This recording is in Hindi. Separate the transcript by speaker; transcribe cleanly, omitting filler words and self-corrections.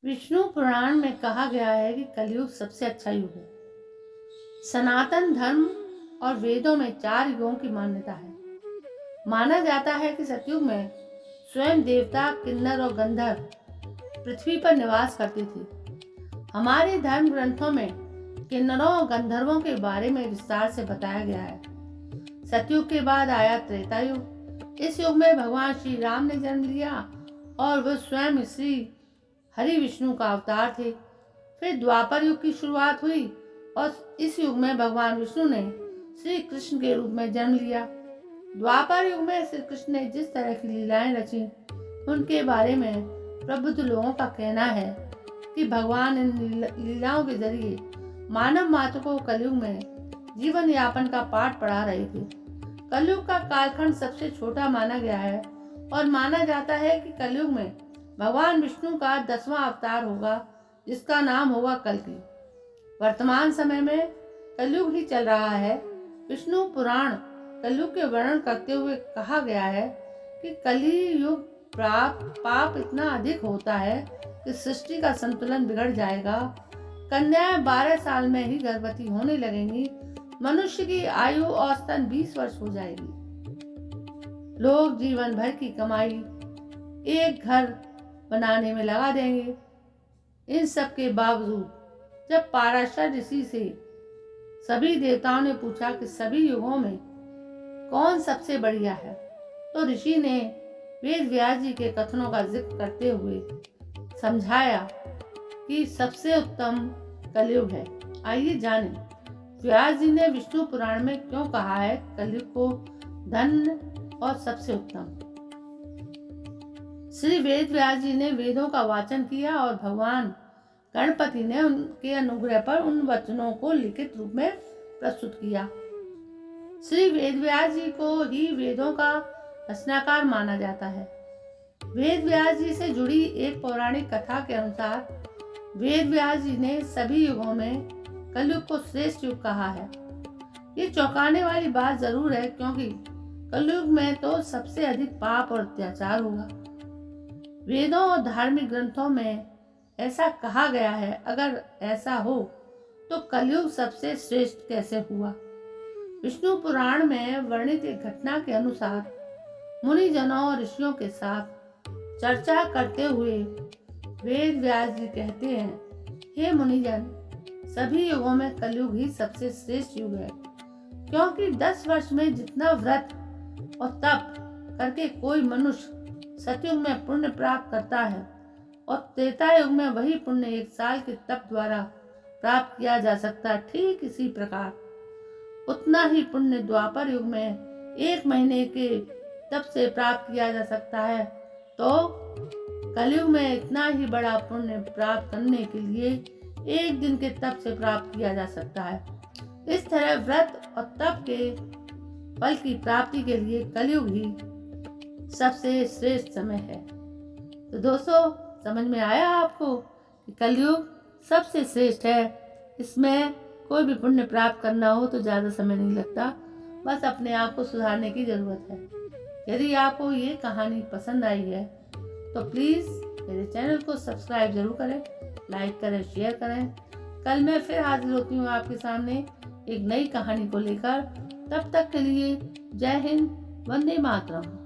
Speaker 1: विष्णु पुराण में कहा गया है कि कलयुग सबसे अच्छा युग है। सनातन धर्म और वेदों में 4 युगों की मान्यता है। माना जाता है कि सतयुग में स्वयं देवता, किन्नर और गंधर्व पृथ्वी पर निवास करते थे। हमारे धर्म ग्रंथों में किन्नरों और गंधर्वों के बारे में विस्तार से बताया गया है। सतयुग के बाद आया त्रेता युग। इस युग में भगवान श्री राम ने जन्म लिया और वह स्वयं श्री हरि विष्णु का अवतार थे। फिर द्वापर युग की शुरुआत हुई और इस युग में भगवान विष्णु ने श्री कृष्ण के रूप में जन्म लिया। द्वापर युग में श्री कृष्ण ने जिस तरह की लीलाएं रची, उनके बारे में प्रबुद्ध लोगों का कहना है कि भगवान इन लीलाओं के जरिए मानव मात्र को कलयुग में जीवन यापन का पाठ पढ़ा रहे थे। कलयुग का कालखंड सबसे छोटा माना गया है और माना जाता है कि कलयुग में भगवान विष्णु का 10वां अवतार होगा, जिसका नाम होगा कल्कि। वर्तमान समय में कलयुग ही चल रहा है। विष्णु पुराण कलयुग के वर्णन करते हुए कहा गया है कि कलियुग पाप इतना अधिक होता है कि सृष्टि का संतुलन बिगड़ जाएगा। कन्याएं 12 साल में ही गर्भवती होने लगेंगी। मनुष्य की आयु औसतन 20 वर्ष हो जाएगी। लोग जीवन भर की कमाई एक घर बनाने में लगा देंगे। इन सब के बावजूद जब पाराशर ऋषि से सभी देवताओं ने पूछा कि सभी युगों में कौन सबसे बढ़िया है, तो ऋषि ने वेद व्यास जी के कथनों का जिक्र करते हुए समझाया कि सबसे उत्तम कलयुग है। आइए जानें व्यास जी ने विष्णु पुराण में क्यों कहा है कलयुग को धन्य और सबसे उत्तम। श्री वेद व्यास जी ने वेदों का वाचन किया और भगवान गणपति ने उनके अनुग्रह पर उन वचनों को लिखित रूप में प्रस्तुत किया। श्री वेद व्यास जी को ही वेदों का रचनाकार माना जाता है। वेद व्यास जी से जुड़ी एक पौराणिक कथा के अनुसार वेद व्यास जी ने सभी युगों में कलयुग को श्रेष्ठ युग कहा है। ये चौंकाने वाली बात जरूर है, क्योंकि कलयुग में तो सबसे अधिक पाप और अत्याचार होगा। वेदों और धार्मिक ग्रंथों में ऐसा कहा गया है। अगर ऐसा हो तो कलयुग सबसे श्रेष्ठ कैसे हुआ? विष्णु पुराण में वर्णित एक घटना के अनुसार मुनिजनों और ऋषियों के साथ चर्चा करते हुए वेद व्यास जी कहते हैं, हे मुनिजन, सभी युगों में कलयुग ही सबसे श्रेष्ठ युग है, क्योंकि 10 वर्ष में जितना व्रत और तप करके कोई मनुष्य सतयुग में पुण्य प्राप्त करता है और त्रेता युग में वही पुण्य 1 साल के तप द्वारा प्राप्त किया जा सकता है, ठीक इसी प्रकार उतना ही पुण्य द्वापर युग में 1 महीने के तप से प्राप्त किया जा सकता है। तो कलयुग में इतना ही बड़ा पुण्य प्राप्त करने के लिए 1 दिन के तप से प्राप्त किया जा सकता है। इस तरह व्रत और तप के फल की प्राप्ति के लिए कलयुग ही सबसे श्रेष्ठ समय है। तो दोस्तों, समझ में आया आपको कि कलयुग सबसे श्रेष्ठ है। इसमें कोई भी पुण्य प्राप्त करना हो तो ज़्यादा समय नहीं लगता, बस अपने आप को सुधारने की ज़रूरत है। यदि आपको ये कहानी पसंद आई है तो प्लीज़ मेरे चैनल को सब्सक्राइब जरूर करें, लाइक करें, शेयर करें। कल मैं फिर हाजिर होती हूँ आपके सामने एक नई कहानी को लेकर। तब तक के लिए जय हिंद, वंदे मातरम।